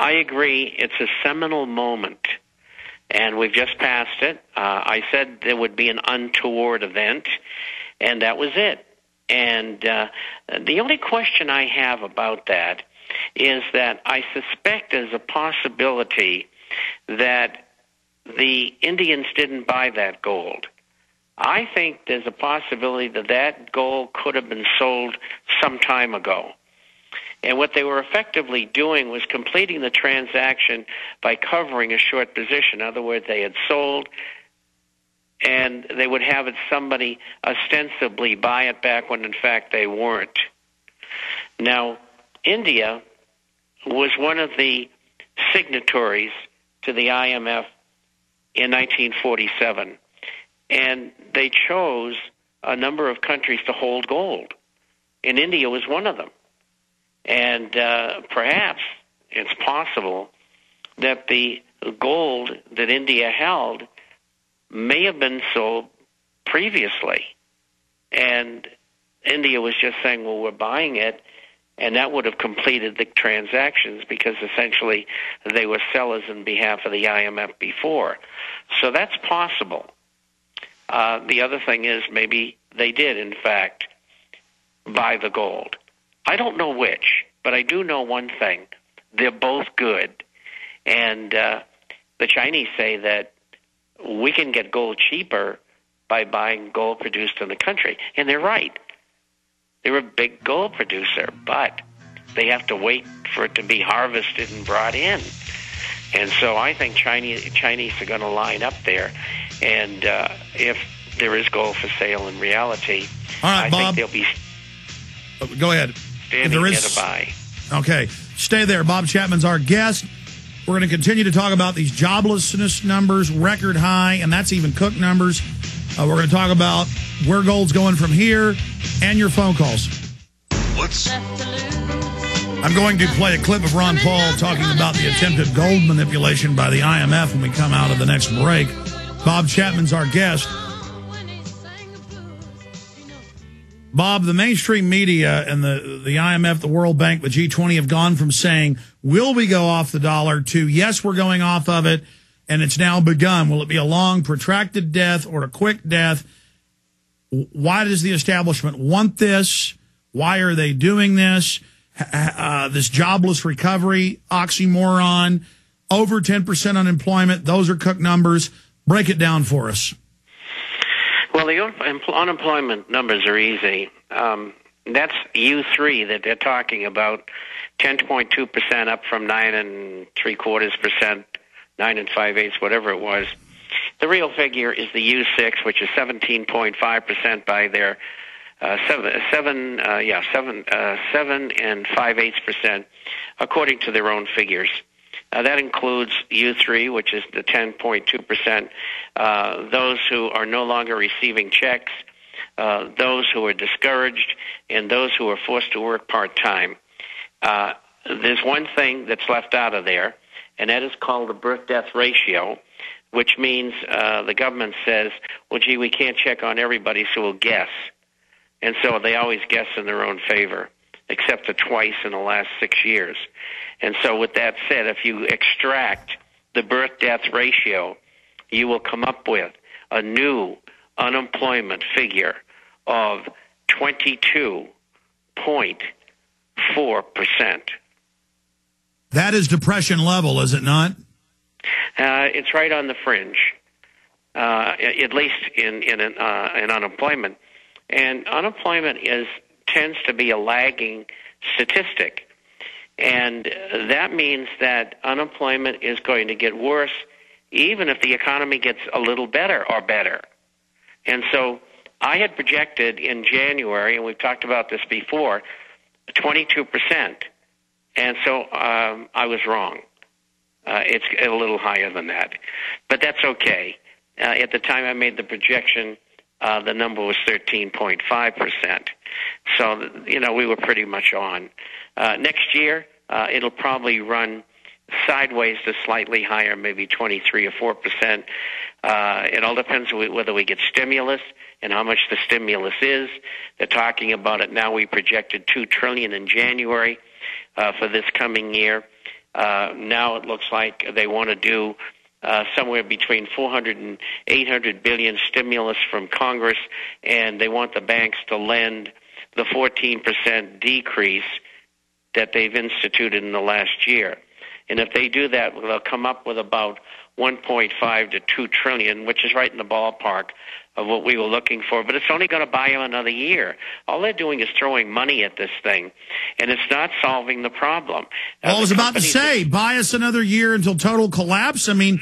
I agree. It's a seminal moment, and we've just passed it. I said there would be an untoward event, and that was it. And the only question I have about that is that I suspect there's a possibility that the Indians didn't buy that gold. I think there's a possibility that that gold could have been sold some time ago. And what they were effectively doing was completing the transaction by covering a short position. In other words, they had sold, and they would have somebody ostensibly buy it back when, in fact, they weren't. Now, India was one of the signatories to the IMF in 1947, and they chose a number of countries to hold gold, and India was one of them. And perhaps it's possible that the gold that India held may have been sold previously, and India was just saying, well, we're buying it, and that would have completed the transactions because essentially they were sellers on behalf of the IMF before. So that's possible. The other thing is maybe they did, in fact, buy the gold. I don't know which, but I do know one thing. They're both good. And the Chinese say that we can get gold cheaper by buying gold produced in the country. And they're right. They're a big gold producer, but they have to wait for it to be harvested and brought in. And so I think Chinese are going to line up there. And if there is gold for sale in reality, all right, I Bob, think they'll be go ahead. standing there to buy. Okay. Stay there. Bob Chapman's our guest. We're going to continue to talk about these joblessness numbers, record high, and that's even Cook numbers. We're going to talk about where gold's going from here and your phone calls. I'm going to play a clip of Ron Paul talking about the attempted gold manipulation by the IMF when we come out of the next break. Bob Chapman's our guest. Bob, the mainstream media and the IMF, the World Bank, the G20 have gone from saying, will we go off the dollar, to yes, we're going off of it, and it's now begun. Will it be a long, protracted death or a quick death? Why does the establishment want this? Why are they doing this? This jobless recovery oxymoron, over 10% unemployment, those are Cook numbers. Break it down for us. Well, the unemployment numbers are easy. That's U3 that they're talking about, 10.2% up from 9.75%, 9 5/8, whatever it was. The real figure is the U6, which is 17.5% by their 7 5/8%, according to their own figures. That includes U3, which is the 10.2%, those who are no longer receiving checks, those who are discouraged, and those who are forced to work part-time. There's one thing that's left out of there, and that is called the birth-death ratio, which means the government says, well, gee, we can't check on everybody, so we'll guess. And so they always guess in their own favor, except for twice in the last 6 years. And so with that said, if you extract the birth-death ratio, you will come up with a new unemployment figure of 22.4%. That is depression level, is it not? It's right on the fringe, at least in unemployment. And unemployment tends to be a lagging statistic. And that means that unemployment is going to get worse even if the economy gets a little better or better. And so I had projected in January, and we've talked about this before, 22%. And so I was wrong. It's a little higher than that. But that's okay. At the time I made the projection, the number was 13.5%. So, we were pretty much on. Next year, it'll probably run sideways to slightly higher, maybe 23 or 4%. It all depends whether we get stimulus and how much the stimulus is. They're talking about it now. We projected $2 trillion in January for this coming year. Now it looks like they want to do somewhere between 400 and 800 billion stimulus from Congress, and they want the banks to lend the 14% decrease that they've instituted in the last year. And if they do that, they'll come up with about 1.5 to 2 trillion, which is right in the ballpark of what we were looking for. But it's only going to buy them another year. All they're doing is throwing money at this thing, and it's not solving the problem. Well, I was about to say, buy us another year until total collapse. I mean,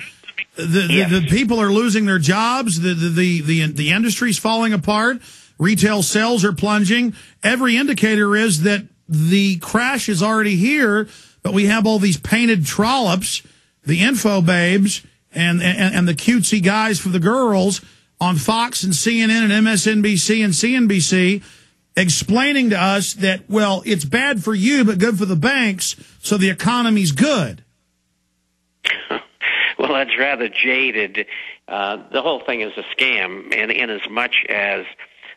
the people are losing their jobs. The industry's falling apart. Retail sales are plunging. Every indicator is that the crash is already here, but we have all these painted trollops, the info babes, and the cutesy guys for the girls on Fox and CNN and MSNBC and CNBC explaining to us that, well, it's bad for you but good for the banks, so the economy's good. Well, that's rather jaded. The whole thing is a scam, and in as much as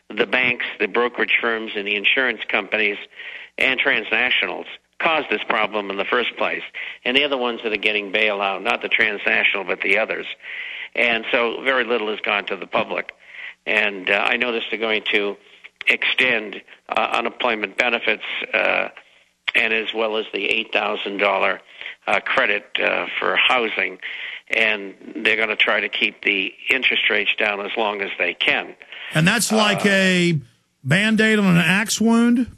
the banks, the brokerage firms, and the insurance companies and transnationals caused this problem in the first place. And they're the ones that are getting bailout, not the transnational, but the others. And so very little has gone to the public. And I noticed they're going to extend unemployment benefits and as well as the $8,000 credit for housing. And they're going to try to keep the interest rates down as long as they can. And that's like a Band-Aid on an axe wound?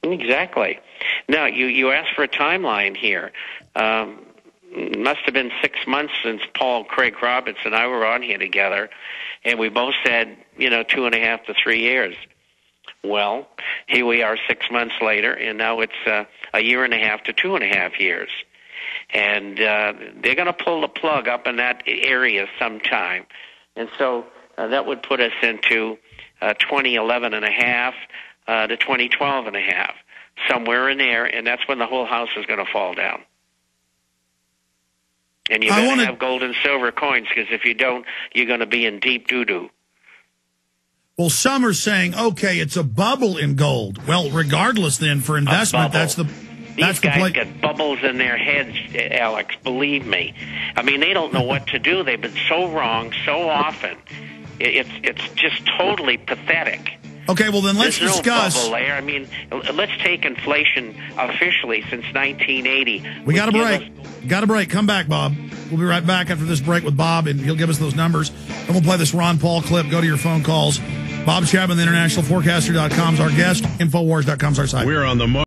Exactly. Now, you asked for a timeline here. It must have been 6 months since Paul Craig Roberts and I were on here together, and we both said, 2.5 to 3 years. Well, here we are 6 months later, and now it's 1.5 to 2.5 years. And they're going to pull the plug up in that area sometime. And so that would put us into 2011 and a half to 2012 and a half, somewhere in there, and that's when the whole house is going to fall down. And you better have gold and silver coins, because if you don't, you're going to be in deep doo-doo. Well, some are saying, okay, it's a bubble in gold. Well, regardless, then, for investment, that's the These guys got bubbles in their heads, Alex, believe me. I mean, they don't know what to do. They've been so wrong so often. It's just totally pathetic. Okay, well, then let's There's discuss. No bubble there. I mean, let's take inflation officially since 1980. We got a break. Got a break. Come back, Bob. We'll be right back after this break with Bob, and he'll give us those numbers. And we'll play this Ron Paul clip. Go to your phone calls. Bob Chapman, the internationalforecaster.com is our guest. Infowars.com is our site. We're on the